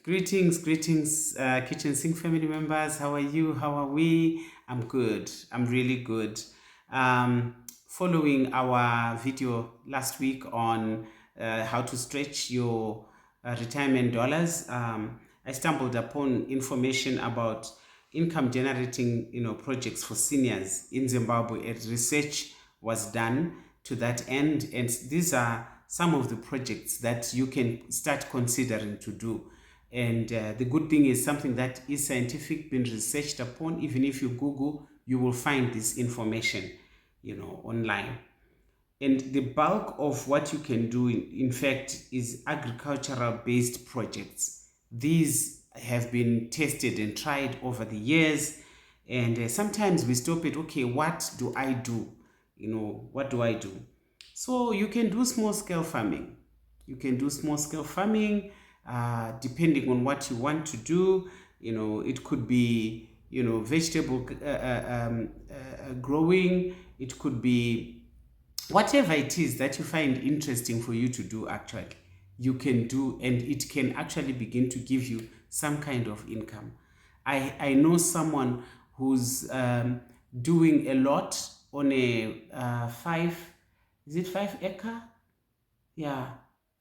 Greetings, Kitchen Sink family members. How are you? How are we? I'm good. I'm really good. Following our video last week on how to stretch your retirement dollars, I stumbled upon information about income generating, projects for seniors in Zimbabwe. Research was done to that end, and these are some of the projects that you can start considering to do. And the good thing is something that is scientific, been researched upon. Even if you Google, you will find this information, online. And the bulk of what you can do, in fact, is agricultural based projects. These have been tested and tried over the years. And sometimes we stop at, okay, what do I do? What do I do? So you can do small scale farming. You can do small scale farming depending on what you want to do. It could be, vegetable growing. It could be whatever it is that you find interesting for you to do. Actually, you can do, and it can actually begin to give you some kind of income. I know someone who's doing a lot on a 5 acre, yeah,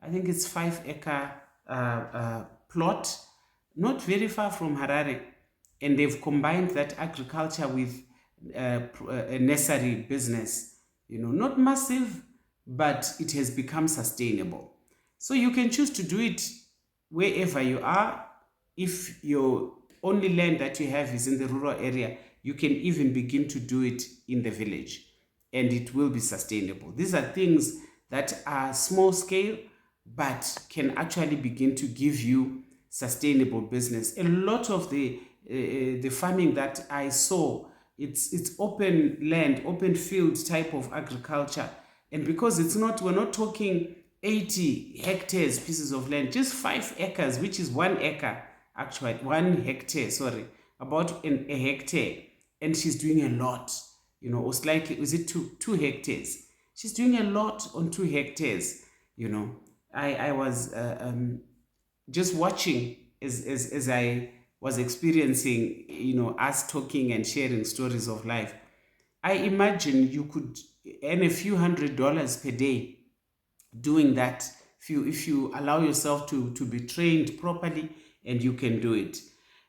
I think it's 5 acre plot, not very far from Harare, and they've combined that agriculture with a nursery business. Not massive, but it has become sustainable. So you can choose to do it wherever you are. If your only land that you have is in the rural area, you can even begin to do it in the village, and it will be sustainable. These are things that are small scale but can actually begin to give you sustainable business. A lot of the farming that I saw, it's open land, open field type of agriculture. And because we're not talking 80 hectares pieces of land, just 5 acres, which is 1 acre, actually 1 hectare, sorry, about a hectare. And she's doing a lot, or slightly, is it two hectares? She's doing a lot on 2 hectares. I was just watching as I was experiencing, us talking and sharing stories of life. I imagine you could earn a few $100s per day doing that if you allow yourself to be trained properly, and you can do it.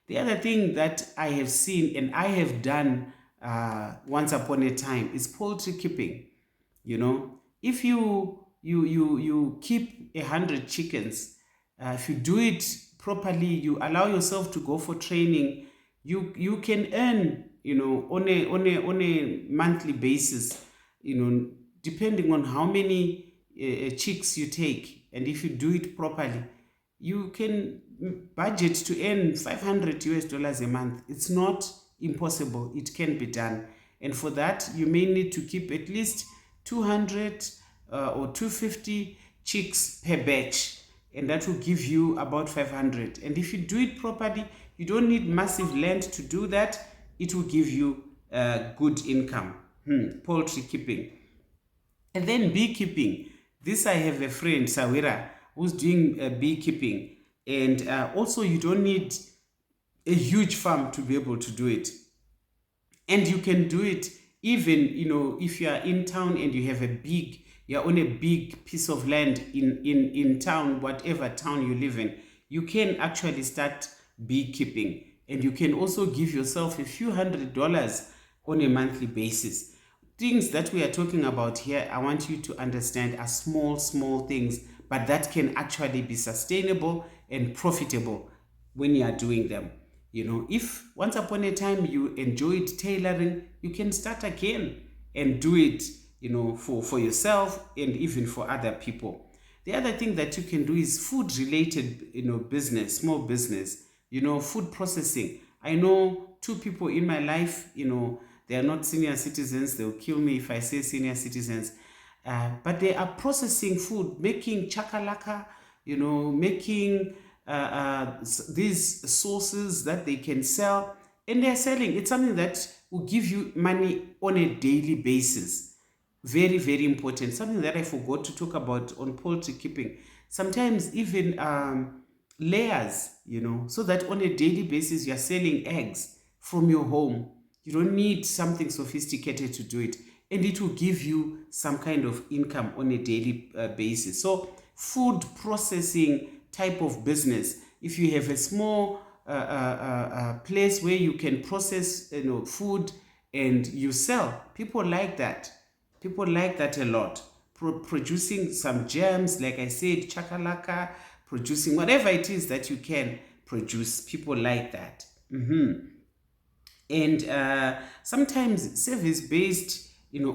The other thing that I have seen and I have done once upon a time is poultry keeping. If you keep 100 chickens, if you do it properly, you allow yourself to go for training, you can earn, on a monthly basis, depending on how many chicks you take. And if you do it properly, you can budget to earn $500 a month. It's not impossible. It can be done. And for that, you may need to keep at least 200 or 250 chicks per batch, and that will give you about 500. And if you do it properly, you don't need massive land to do that. It will give you good income. Poultry keeping. And then beekeeping. This, I have a friend, Sawira, who's doing beekeeping. And also, you don't need a huge farm to be able to do it. And you can do it even, if you are in town and you're on a big piece of land in town, whatever town you live in, you can actually start beekeeping. And you can also give yourself a few $100s on a monthly basis. Things that we are talking about here, I want you to understand, are small things, but that can actually be sustainable and profitable when you are doing them. If once upon a time you enjoyed tailoring, you can start again and do it, for yourself and even for other people. The other thing that you can do is food related, business, small business, food processing. I know 2 people in my life, they are not senior citizens. They'll kill me if I say senior citizens. But they are processing food, making chakalaka, making these sauces that they can sell, and they're selling. It's something that will give you money on a daily basis. Very, very important. Something that I forgot to talk about on poultry keeping. Sometimes even layers, so that on a daily basis you're selling eggs from your home. You don't need something sophisticated to do it, and it will give you some kind of income on a daily basis. So food processing type of business, if you have a small place where you can process food and you sell, people like that. People like that a lot. Producing some jams, like I said, chakalaka, producing whatever it is that you can produce. People like that. And sometimes service-based,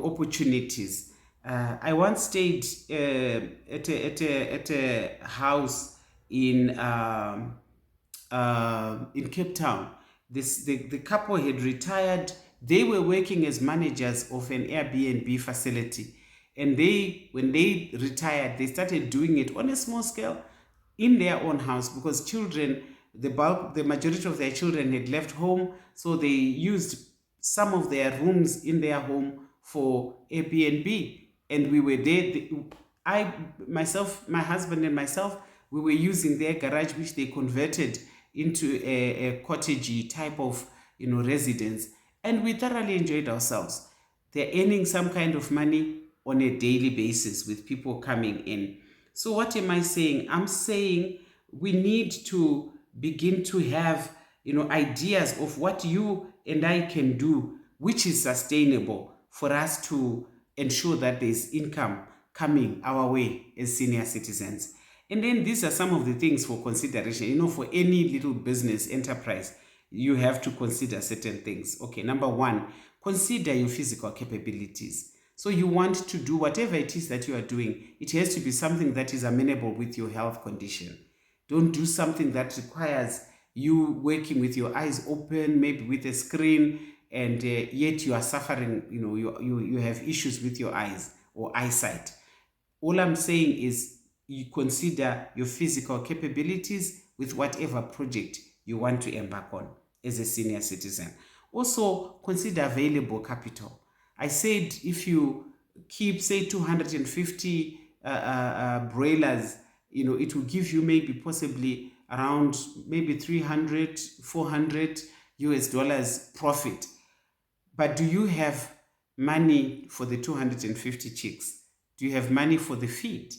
opportunities. I once stayed at a house in Cape Town. The couple had retired. They were working as managers of an Airbnb facility, and when they retired, they started doing it on a small scale in their own house, because the majority of their children had left home, so they used some of their rooms in their home for Airbnb, and we were there. My husband and myself, we were using their garage, which they converted into a cottagey type of residence, and we thoroughly enjoyed ourselves. They're earning some kind of money on a daily basis with people coming in. So what am I saying? I'm saying we need to begin to have ideas of what you and I can do, which is sustainable for us to ensure that there's income coming our way as senior citizens. And then these are some of the things for consideration. For any little business enterprise, you have to consider certain things. Okay, number one, consider your physical capabilities. So you want to do whatever it is that you are doing, it has to be something that is amenable with your health condition. Don't do something that requires you working with your eyes open, maybe with a screen, and yet you are suffering, you have issues with your eyes or eyesight. All I'm saying is you consider your physical capabilities with whatever project you want to embark on as a senior citizen. Also, consider available capital. I said if you keep, say, 250 broilers, it will give you maybe possibly around maybe 300, 400 US dollars profit. But do you have money for the 250 chicks? Do you have money for the feed?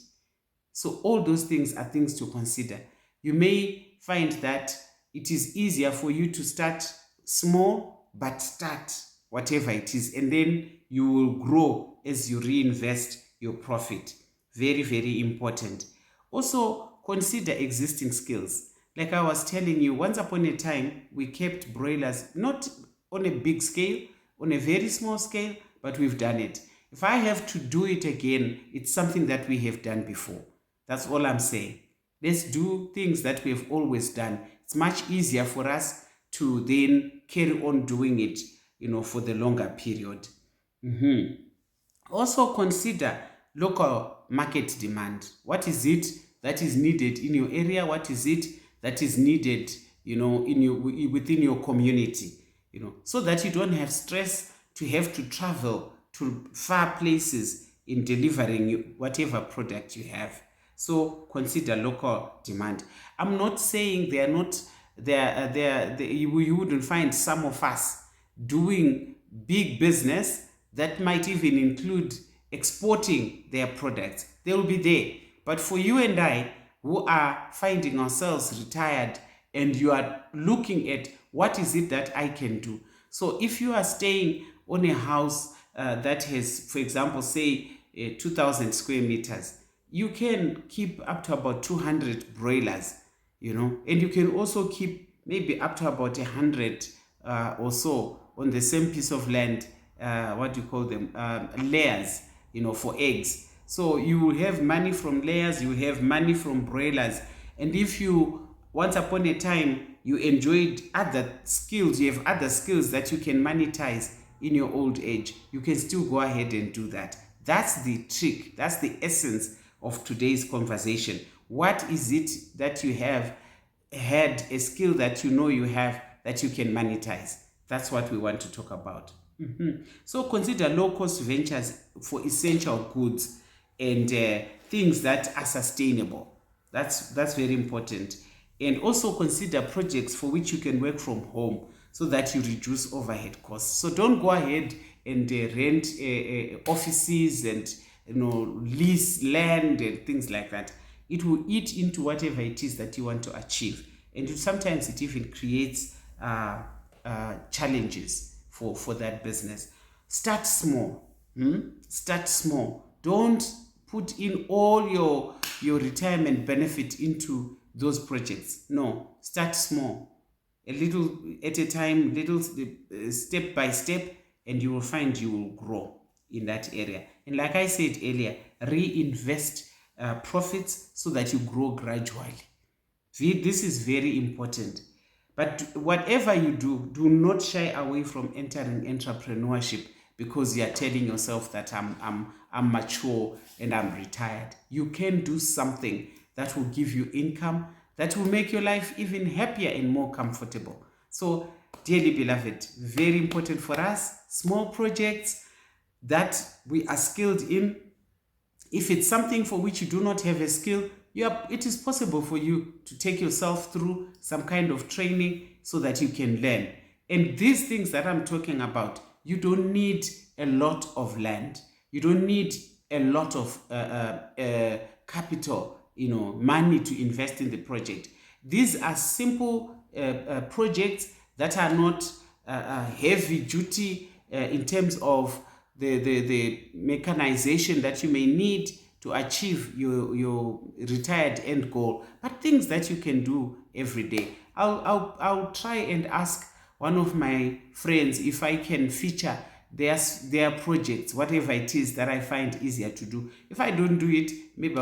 So all those things are things to consider. You may find that it is easier for you to start small, but start whatever it is, and then you will grow as you reinvest your profit. Very, very important. Also, consider existing skills. Like I was telling you, once upon a time, we kept broilers, not on a big scale, on a very small scale, but we've done it. If I have to do it again, it's something that we have done before. That's all I'm saying. Let's do things that we have always done. It's much easier for us to then carry on doing it, for the longer period. Also consider local market demand. What is it that is needed in your area? What is it that is needed, within your community? So that you don't have stress to have to travel to far places in delivering whatever product you have. So consider local demand. I'm not saying they are not there. You wouldn't find some of us doing big business that might even include exporting their products. They will be there. But for you and I, who are finding ourselves retired, and you are looking at what is it that I can do. So if you are staying on a house that has, for example, say 2,000 square meters, you can keep up to about 200 broilers, and you can also keep maybe up to about 100 or so on the same piece of land, what do you call them, layers, for eggs. So you will have money from layers, you will have money from broilers. And if you, once upon a time, you enjoyed other skills, you have other skills that you can monetize in your old age, you can still go ahead and do that. That's the trick. That's the essence of today's conversation. What is it that you have had, a skill that you have that you can monetize? That's what we want to talk about. So consider low-cost ventures for essential goods and things that are sustainable. That's very important. And also consider projects for which you can work from home so that you reduce overhead costs. So don't go ahead and rent offices and lease land and things like that. It will eat into whatever it is that you want to achieve, and sometimes it even creates challenges for that business. Start small. Start small. Don't put in all your retirement benefit into those projects. No, start small, a little at a time, little step by step, and you will find you will grow in that area. And like I said earlier, reinvest profits so that you grow gradually. This is very important. But whatever you do, do not shy away from entering entrepreneurship because you are telling yourself that I'm mature and I'm retired. You can do something that will give you income, that will make your life even happier and more comfortable. So, dearly beloved, very important for us, small projects that we are skilled in. If it's something for which you do not have a skill, it is possible for you to take yourself through some kind of training so that you can learn. And these things that I'm talking about, you don't need a lot of land. You don't need a lot of capital, money to invest in the project. These are simple projects that are not heavy duty in terms of the mechanization that you may need to achieve your retired end goal, but things that you can do every day. I'll try and ask one of my friends if I can feature their projects, whatever it is that I find easier to do. If I don't do it, maybe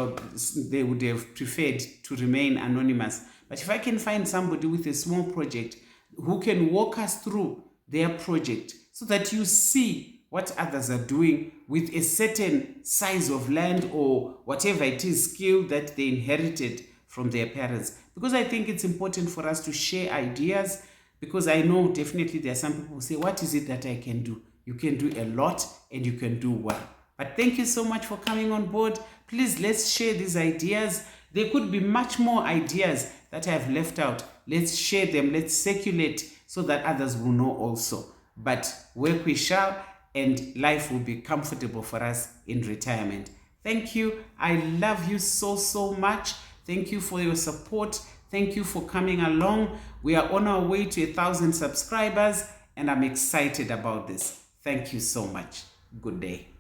they would have preferred to remain anonymous. But if I can find somebody with a small project who can walk us through their project so that you see what others are doing with a certain size of land or whatever it is, skill that they inherited from their parents. Because I think it's important for us to share ideas, because I know definitely there are some people who say, what is it that I can do? You can do a lot and you can do well. But thank you so much for coming on board. Please, let's share these ideas. There could be much more ideas that I have left out. Let's share them. Let's circulate so that others will know also. But work we shall, and life will be comfortable for us in retirement. Thank you. I love you so, so much. Thank you for your support. Thank you for coming along. We are on our way to 1,000 subscribers, and I'm excited about this. Thank you so much. Good day.